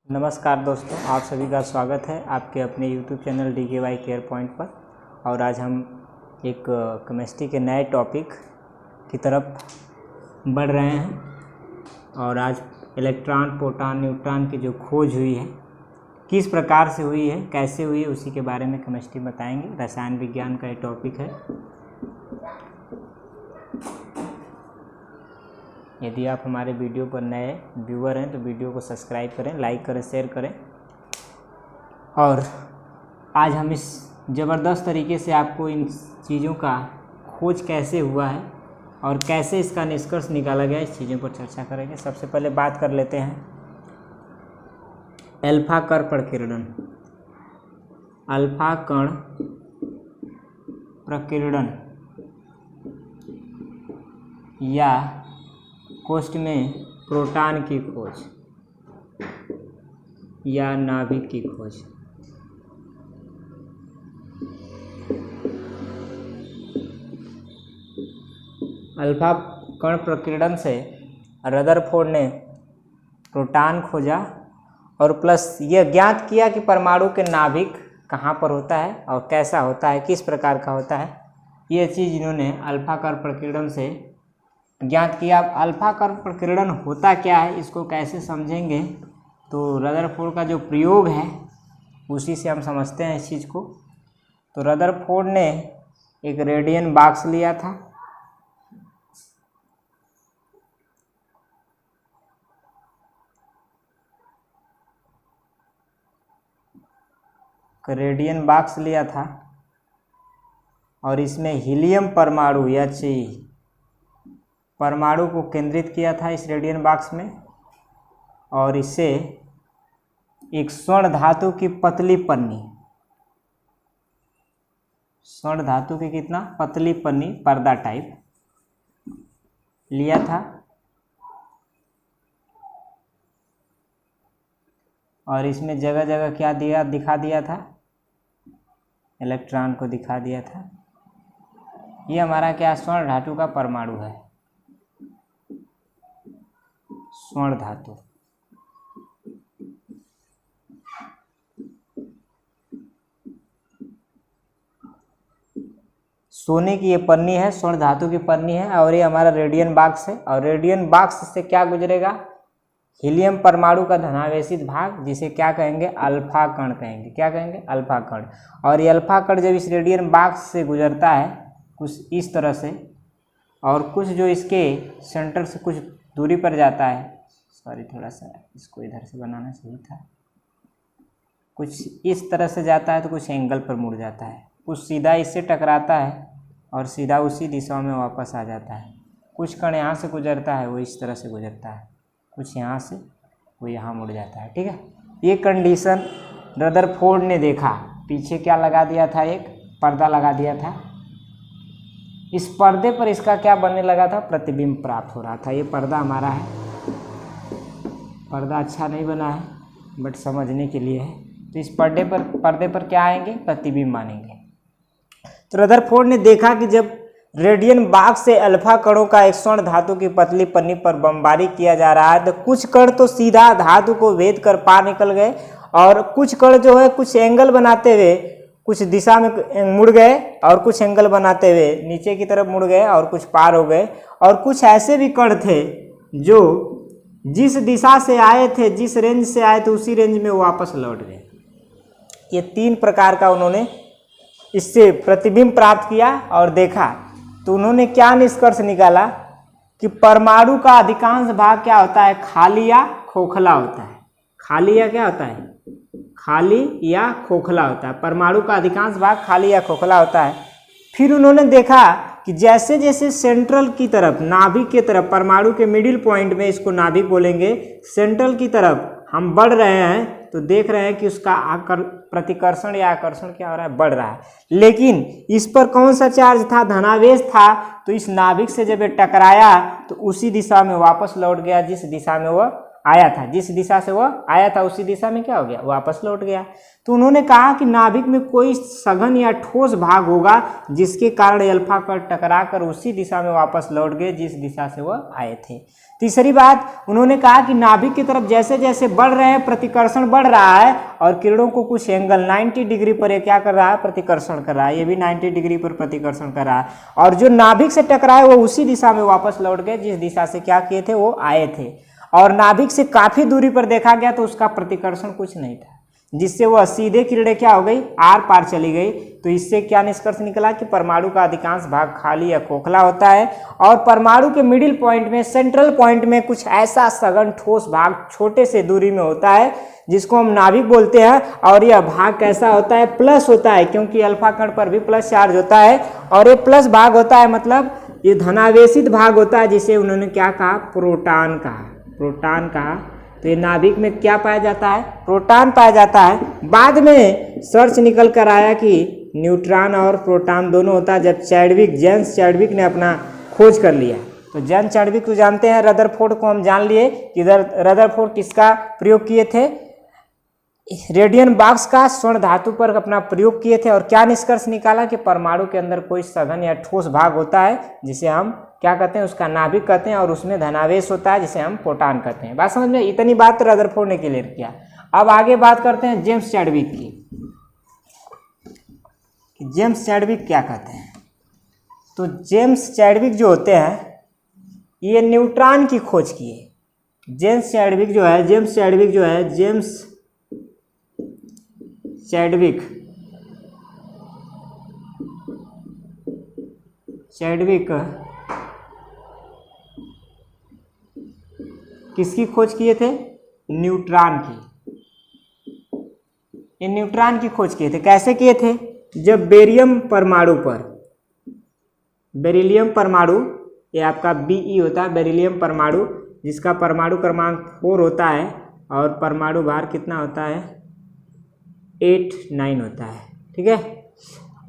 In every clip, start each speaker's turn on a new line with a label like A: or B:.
A: नमस्कार दोस्तों, आप सभी का स्वागत है आपके अपने YouTube channel DKY care point पर। और आज हम एक केमिस्ट्री के नए टॉपिक की तरफ बढ़ रहे हैं। और आज इलेक्ट्रॉन, प्रोटॉन, न्यूट्रॉन की जो खोज हुई है, किस प्रकार से हुई है, कैसे हुई है, उसी के बारे में केमिस्ट्री बताएंगे। रसायन विज्ञान का ये टॉपिक है। यदि आप हमारे वीडियो पर नए व्यूअर हैं तो वीडियो को सब्सक्राइब करें, लाइक करें, शेयर करें। और आज हम इस ज़बरदस्त तरीके से आपको इन चीज़ों का खोज कैसे हुआ है और कैसे इसका निष्कर्ष निकाला गया, इस चीज़ों पर चर्चा करेंगे। सबसे पहले बात कर लेते हैं अल्फा कण प्रकीर्णन। अल्फा कण प्रकीर्णन या कोष्ठ में प्रोटॉन की खोज या नाभिक की खोज। अल्फा कण प्रकीर्णन से रदरफोर्ड ने प्रोटॉन खोजा और प्लस यह ज्ञात किया कि परमाणु के नाभिक कहाँ पर होता है और कैसा होता है, किस प्रकार का होता है। यह चीज़ इन्होंने अल्फा कण प्रकीर्णन से ज्ञात किया। अल्फा कण प्रकीर्णन होता क्या है, इसको कैसे समझेंगे, तो रदरफोर्ड का जो प्रयोग है उसी से हम समझते हैं इस चीज़ को। तो रदरफोर्ड ने एक रेडियन बॉक्स लिया था। रेडियन बॉक्स लिया था और इसमें हीलियम परमाणु या परमाणु को केंद्रित किया था इस रेडियन बॉक्स में। और इसे एक स्वर्ण धातु की पतली पन्नी, स्वर्ण धातु की कितना पतली पन्नी, पर्दा टाइप लिया था। और इसमें जगह जगह क्या दिखा दिया था, इलेक्ट्रॉन को दिखा दिया था। ये हमारा क्या स्वर्ण धातु का परमाणु है, स्वर्ण धातु। सोने की ये पन्नी है, स्वर्ण धातु की पन्नी है। और ये हमारा रेडियन बॉक्स है। और रेडियन बॉक्स से क्या गुजरेगा, हीलियम परमाणु का धनावेशित भाग, जिसे क्या कहेंगे, अल्फा कण कहेंगे। क्या कहेंगे, अल्फा कण। और ये अल्फा कण जब इस रेडियन बॉक्स से गुजरता है कुछ इस तरह से, और कुछ जो इसके सेंटर से कुछ दूरी पर जाता है, सॉरी थोड़ा सा इसको इधर से बनाना चाहिए था, कुछ इस तरह से जाता है तो कुछ एंगल पर मुड़ जाता है, कुछ सीधा इससे टकराता है और सीधा उसी दिशा में वापस आ जाता है। कुछ कण यहाँ से गुजरता है, वो इस तरह से गुजरता है, कुछ यहाँ से, वो यहाँ मुड़ जाता है। ठीक है, ये कंडीशन रदरफोर्ड ने देखा। पीछे क्या लगा दिया था, एक पर्दा लगा दिया था। इस पर्दे पर इसका क्या बनने लगा था, प्रतिबिंब प्राप्त हो रहा था। ये पर्दा हमारा है, पर्दा अच्छा नहीं बना है बट समझने के लिए है। तो इस पर्दे पर क्या आएंगे, प्रतिबिंब मानेंगे। तो रदरफोर्ड ने देखा कि जब रेडियन बॉक्स से अल्फा कणों का एक स्वर्ण धातु की पतली पन्नी पर बमबारी किया जा रहा है, तो कुछ कण तो सीधा धातु को भेद कर पार निकल गए और कुछ कण जो है कुछ एंगल बनाते हुए कुछ दिशा में मुड़ गए और कुछ एंगल बनाते हुए नीचे की तरफ मुड़ गए और कुछ पार हो गए। और कुछ ऐसे भी कण थे जो जिस दिशा से आए थे, जिस रेंज से आए थे, उसी रेंज में वापस लौट गए। ये तीन प्रकार का उन्होंने इससे प्रतिबिंब प्राप्त किया और देखा। तो उन्होंने क्या निष्कर्ष निकाला कि परमाणु का अधिकांश भाग क्या होता है, खाली या खोखला होता है। खाली या क्या होता है, खाली या खोखला होता है। परमाणु का अधिकांश भाग खाली या खोखला होता है। फिर उन्होंने देखा कि जैसे जैसे सेंट्रल की तरफ, नाभिक की तरफ, परमाणु के मिडिल पॉइंट में, इसको नाभिक बोलेंगे, सेंट्रल की तरफ हम बढ़ रहे हैं तो देख रहे हैं कि उसका प्रतिकर्षण या आकर्षण क्या हो रहा है, बढ़ रहा है। लेकिन इस पर कौन सा चार्ज था, धनावेश था। तो इस नाभिक से जब ये टकराया तो उसी दिशा में वापस लौट गया जिस दिशा में वह आया था। जिस दिशा से वह आया था उसी दिशा में क्या हो गया, वापस लौट गया। तो उन्होंने कहा कि नाभिक में कोई सघन या ठोस भाग होगा जिसके कारण अल्फा कण टकरा कर उसी दिशा में वापस लौट गए जिस दिशा से वह आए थे। तीसरी बात उन्होंने कहा कि नाभिक की तरफ जैसे जैसे बढ़ रहे हैं प्रतिकर्षण बढ़ रहा है और किरणों को कुछ एंगल 90 डिग्री पर ये क्या कर रहा है, प्रतिकर्षण कर रहा है, ये भी 90 डिग्री पर प्रतिकर्षण कर रहा है और जो नाभिक से टकराए वो उसी दिशा में वापस लौट गए जिस दिशा से क्या किए थे, वो आए थे। और नाभिक से काफी दूरी पर देखा गया तो उसका प्रतिकर्षण कुछ नहीं था, जिससे वह सीधे किरणें क्या हो गई, आर पार चली गई। तो इससे क्या निष्कर्ष निकला कि परमाणु का अधिकांश भाग खाली या खोखला होता है और परमाणु के मिडिल पॉइंट में, सेंट्रल पॉइंट में कुछ ऐसा सघन ठोस भाग छोटे से दूरी में होता है जिसको हम नाभिक बोलते हैं। और यह भाग कैसा होता है, प्लस होता है, क्योंकि अल्फा कण पर भी प्लस चार्ज होता है और ये प्लस भाग होता है, मतलब ये धनावेशित भाग होता है, जिसे उन्होंने क्या कहा, प्रोटॉन कहा, प्रोटॉन कहा। तो ये नाभिक में क्या पाया जाता है, प्रोटॉन पाया जाता है। बाद में सर्च निकल कर आया कि न्यूट्रॉन और प्रोटॉन दोनों होता है, जब जेम्स चैडविक ने अपना खोज कर लिया। तो जेम्स चैडविक तो जानते हैं, रदरफोर्ड को हम जान लिए कि रदरफोर्ड किसका प्रयोग किए थे, रेडियन बॉक्स का स्वर्ण धातु पर अपना प्रयोग किए थे। और क्या निष्कर्ष निकाला कि परमाणु के अंदर कोई सघन या ठोस भाग होता है जिसे हम क्या कहते हैं, उसका नाभिक कहते हैं और उसमें धनावेश होता है जिसे हम प्रोटॉन कहते हैं। बात समझ में, इतनी बात रदरफोर्ड ने क्लियर किया। अब आगे बात करते हैं जेम्स चैडविक की, कि जेम्स चैडविक क्या कहते हैं। तो जेम्स चैडविक जो होते हैं ये न्यूट्रॉन की खोज किए। जेम्स चैडविक जो है चैडविक किसकी खोज किए थे, न्यूट्रॉन की। ये न्यूट्रॉन की खोज किए थे। कैसे किए थे, जब बेरिलियम परमाणु, ये आपका Be होता है, बेरिलियम परमाणु, जिसका परमाणु क्रमांक 4 होता है और परमाणु भार कितना होता है, 8-9 होता है, ठीक है।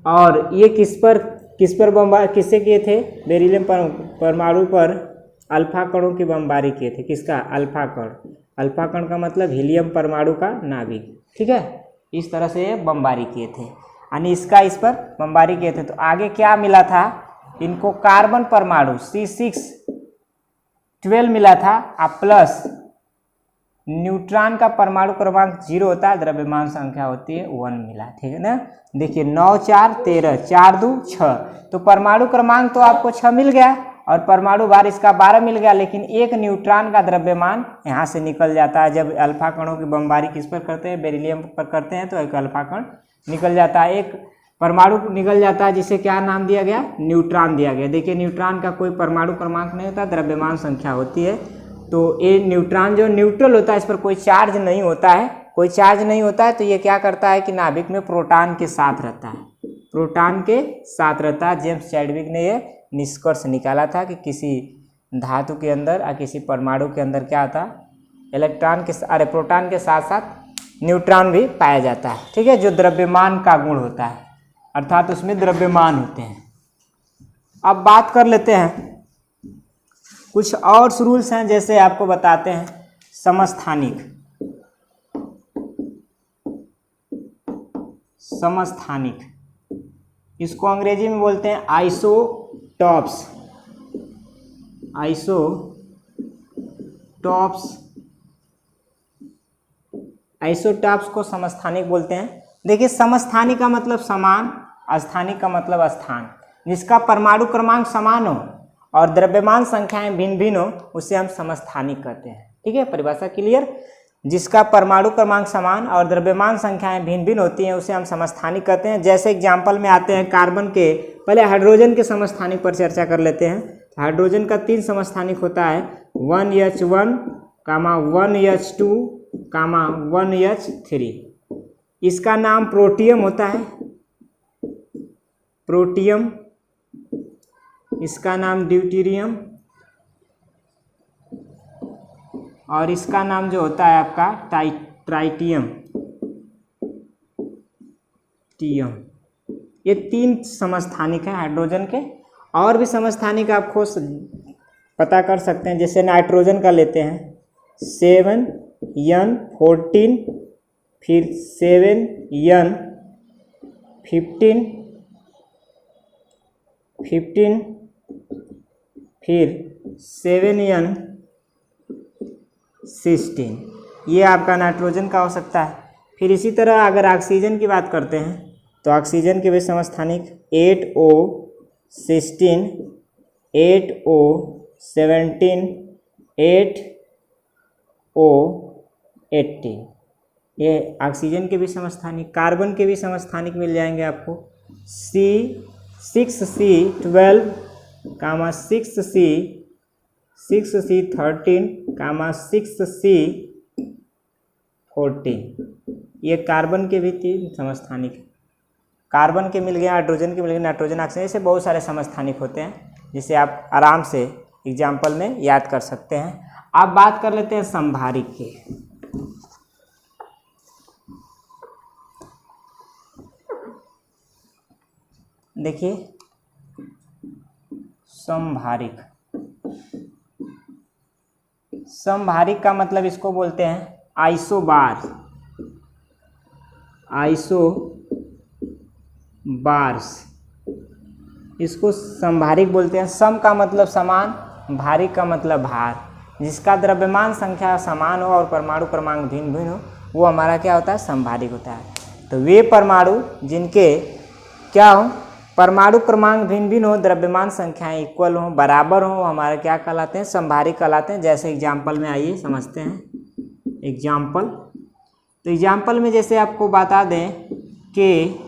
A: और ये किससे किए थे, बेरिलियम परमाणु पर अल्फा कणों की बमबारी किए थे। किसका, अल्फा कण का मतलब हीलियम परमाणु का नाभिक, ठीक है। इस तरह से बमबारी किए थे, यानी इस पर बमबारी किए थे। तो आगे क्या मिला था, इनको कार्बन परमाणु C612 मिला था और प्लस न्यूट्रॉन का परमाणु क्रमांक 0 होता है, द्रव्यमान संख्या होती है 1 मिला, ठीक है ना। देखिए 9 4 13, 4 2 6, तो परमाणु क्रमांक तो आपको 6 मिल गया और परमाणु भार इसका 12 मिल गया, लेकिन एक न्यूट्रॉन का द्रव्यमान यहाँ से निकल जाता है। जब अल्फा कणों की बमबारी किस पर करते हैं, बेरिलियम पर करते हैं, तो एक अल्फा कण निकल जाता है, एक परमाणु निकल जाता है, जिसे क्या नाम दिया गया, न्यूट्रॉन दिया गया। देखिए न्यूट्रॉन का कोई परमाणु क्रमांक नहीं होता, द्रव्यमान संख्या होती है। तो ये न्यूट्रॉन जो न्यूट्रल होता है, इस पर कोई चार्ज नहीं होता है, तो ये क्या करता है कि नाभिक में प्रोटॉन के साथ रहता है। जेम्स चैडविक ने ये निष्कर्ष निकाला था कि किसी धातु के अंदर या किसी परमाणु के अंदर क्या होता है, प्रोटॉन के साथ साथ न्यूट्रॉन भी पाया जाता है, ठीक है, जो द्रव्यमान का गुण होता है, अर्थात उसमें द्रव्यमान होते हैं। अब बात कर लेते हैं कुछ और रूल्स हैं, जैसे आपको बताते हैं समस्थानिक, इसको अंग्रेजी में बोलते हैं आइसोटॉप्स। आइसोटॉप्स को समस्थानिक बोलते हैं। देखिए समस्थानिक का मतलब समान, अस्थानिक का मतलब स्थान। जिसका परमाणु क्रमांक समान हो और द्रव्यमान संख्याएं भिन्न भिन्न हो उसे हम समस्थानिक कहते हैं, ठीक है, परिभाषा क्लियर। जिसका परमाणु क्रमांक समान और द्रव्यमान संख्याएं भिन्न भिन्न होती हैं उसे हम समस्थानिक कहते हैं। जैसे एग्जाम्पल में आते हैं कार्बन के, पहले हाइड्रोजन के समस्थानिक पर चर्चा कर लेते हैं। हाइड्रोजन का 3 समस्थानिक होता है, 1H1, 1H2, 1H3। इसका नाम प्रोटियम होता है, प्रोटियम, इसका नाम ड्यूटेरियम और इसका नाम जो होता है आपका ट्राइटियम। ये 3 समस्थानिक हैं हाइड्रोजन के। और भी समस्थानिक आप खुद पता कर सकते हैं, जैसे नाइट्रोजन का लेते हैं 7N14, फिर 7N15, फिर 7N16 सिस्टीन, ये आपका नाइट्रोजन का हो सकता है। फिर इसी तरह अगर ऑक्सीजन की बात करते हैं तो ऑक्सीजन के भी समस्थानिक 8O सिस्टीन, 8O 17, 8O 18, ये ऑक्सीजन के भी समस्थानिक। कार्बन के भी समस्थानिक मिल जाएंगे आपको C6C12, 6C13, 6C14, ये कार्बन के भी 3 समस्थानिक। कार्बन के मिल गए, हाइड्रोजन के मिल गए, नाइट्रोजन, ऑक्सीजन, ऐसे बहुत सारे समस्थानिक होते हैं जिसे आप आराम से एग्जाम्पल में याद कर सकते हैं। अब बात कर लेते हैं समभारिक की। देखिए समभारिक, समभारिक का मतलब इसको बोलते हैं आइसोबार, आइसोबार्स, इसको समभारिक बोलते हैं। सम का मतलब समान, भारिक का मतलब भार, जिसका द्रव्यमान संख्या समान हो और परमाणु क्रमांक भिन्न भिन्न हो वो हमारा क्या होता है, समभारिक होता है। तो वे परमाणु जिनके क्या हो, परमाणु क्रमांक भिन्न भिन्न हो, द्रव्यमान संख्याएं इक्वल हो, बराबर हो, हमारे क्या कहलाते हैं, समभारिक कहलाते हैं। जैसे एग्जाम्पल में आइए समझते हैं एग्जाम्पल। तो एग्जाम्पल में जैसे आपको बता दें कि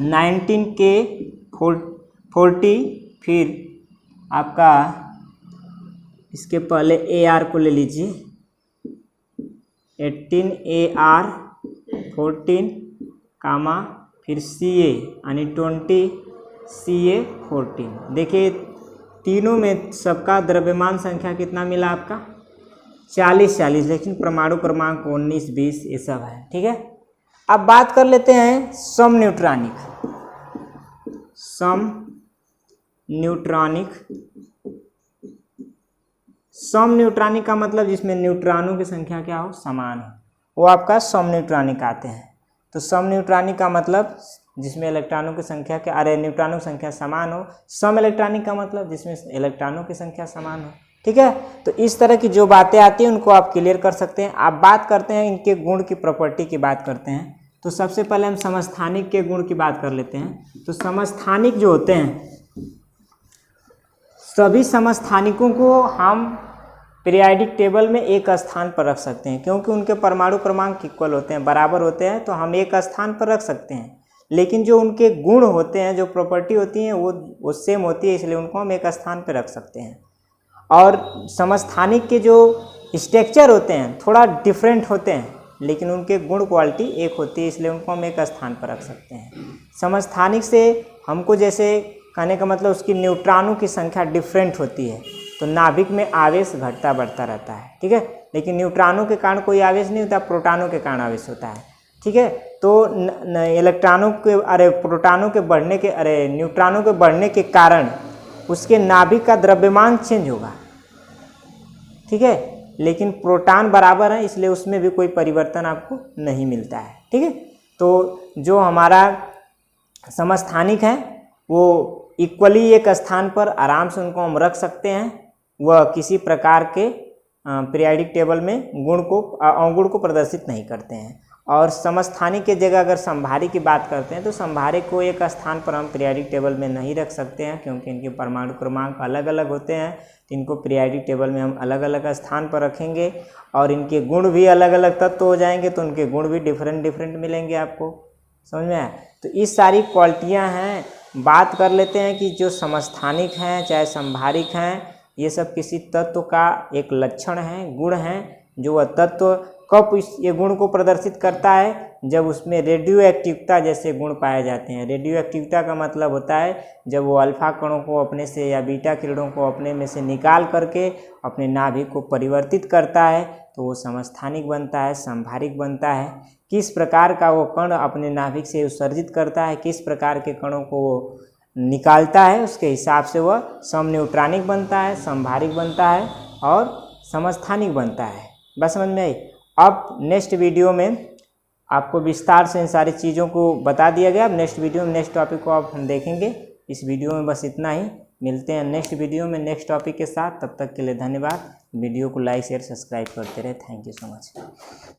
A: 19K40, फिर आपका इसके पहले AR को ले लीजिए, 18AR14, फिर CA यानी 20CA14। देखिए तीनों में सबका द्रव्यमान संख्या कितना मिला आपका, 40, लेकिन परमाणु क्रमांक 19, 20 ये सब है। ठीक है, अब बात कर लेते हैं समन्यूट्रॉनिक। समन्यूट्रॉनिक का मतलब जिसमें न्यूट्रॉनों की संख्या क्या हो, समान हो, वो आपका समन्यूट्रॉनिक आते हैं। तो समन्यूट्रॉनिक का मतलब जिसमें इलेक्ट्रॉनों की संख्या न्यूट्रॉनों की संख्या समान हो। सम इलेक्ट्रॉनिक का मतलब जिसमें इलेक्ट्रॉनों की संख्या समान हो। ठीक है, तो इस तरह की जो बातें आती हैं उनको आप क्लियर कर सकते हैं। आप बात करते हैं इनके गुण की, प्रॉपर्टी की बात करते हैं। तो सबसे पहले हम समस्थानिक के गुण की बात कर लेते हैं। तो समस्थानिक जो होते हैं, सभी समस्थानिकों को हम पीरियाडिक टेबल में एक स्थान पर रख सकते हैं, क्योंकि उनके परमाणु क्रमांक इक्वल होते हैं, बराबर होते हैं, तो हम एक स्थान पर रख सकते हैं। लेकिन जो उनके गुण होते हैं, जो प्रॉपर्टी होती हैं, वो सेम होती है, इसलिए उनको हम एक स्थान पर रख सकते हैं। और समस्थानिक के जो स्ट्रक्चर होते हैं थोड़ा डिफरेंट होते हैं, लेकिन उनके गुण क्वालिटी एक होती है, इसलिए उनको हम एक स्थान पर रख सकते हैं। समस्थानिक से हमको जैसे कहने का मतलब उसकी न्यूट्रॉनों की संख्या डिफरेंट होती है, तो नाभिक में आवेश घटता बढ़ता रहता है। ठीक है, लेकिन न्यूट्रॉनों के कारण कोई आवेश नहीं होता, प्रोटॉनों के कारण आवेश होता है। ठीक है, तो इलेक्ट्रॉनों के प्रोटॉनों के बढ़ने के न्यूट्रॉनों के बढ़ने के कारण उसके नाभिक का द्रव्यमान चेंज होगा। ठीक है, लेकिन प्रोटॉन बराबर है, इसलिए उसमें भी कोई परिवर्तन आपको नहीं मिलता है। ठीक है, तो जो हमारा समस्थानिक है वो इक्वली एक स्थान पर आराम से उनको हम रख सकते हैं। वह किसी प्रकार के पीरियाडिक टेबल में अवगुण को प्रदर्शित नहीं करते हैं। और समस्थानिक के जगह अगर समभारिक की बात करते हैं तो समभारिक को एक स्थान पर हम पीरियाडिक टेबल में नहीं रख सकते हैं, क्योंकि इनके परमाणु क्रमांक अलग अलग होते हैं। तो इनको पीरियाडिक टेबल में हम अलग अलग स्थान पर रखेंगे, और इनके गुण भी अलग अलग तत्व हो जाएंगे, तो उनके गुण भी डिफरेंट मिलेंगे आपको। समझ में आया? तो इस सारी क्वालिटियाँ हैं। बात कर लेते हैं कि जो समस्थानिक हैं चाहे समभारिक हैं, ये सब किसी तत्व का एक लक्षण है, गुण है, जो वह तत्व कब ये गुण को प्रदर्शित करता है, जब उसमें रेडियो एक्टिविटी जैसे गुण पाए जाते हैं। रेडियो एक्टिविटी का मतलब होता है जब वो अल्फा कणों को अपने से या बीटा किरणों को अपने में से निकाल करके अपने नाभिक को परिवर्तित करता है, तो वो समस्थानिक बनता है, समभारिक बनता है। किस प्रकार का वो कण अपने नाभिक से उत्सर्जित करता है, किस प्रकार के कणों को वो निकालता है, उसके हिसाब से वह समन्यूट्रॉनिक बनता है, समभारिक बनता है और समस्थानिक बनता है। बस समझ में आई? अब नेक्स्ट वीडियो में आपको विस्तार से इन सारी चीज़ों को बता दिया गया। अब नेक्स्ट वीडियो में नेक्स्ट टॉपिक को आप हम देखेंगे। इस वीडियो में बस इतना ही। मिलते हैं नेक्स्ट वीडियो में नेक्स्ट टॉपिक के साथ। तब तक के लिए धन्यवाद। वीडियो को लाइक शेयर सब्सक्राइब करते रहे। Thank you so much.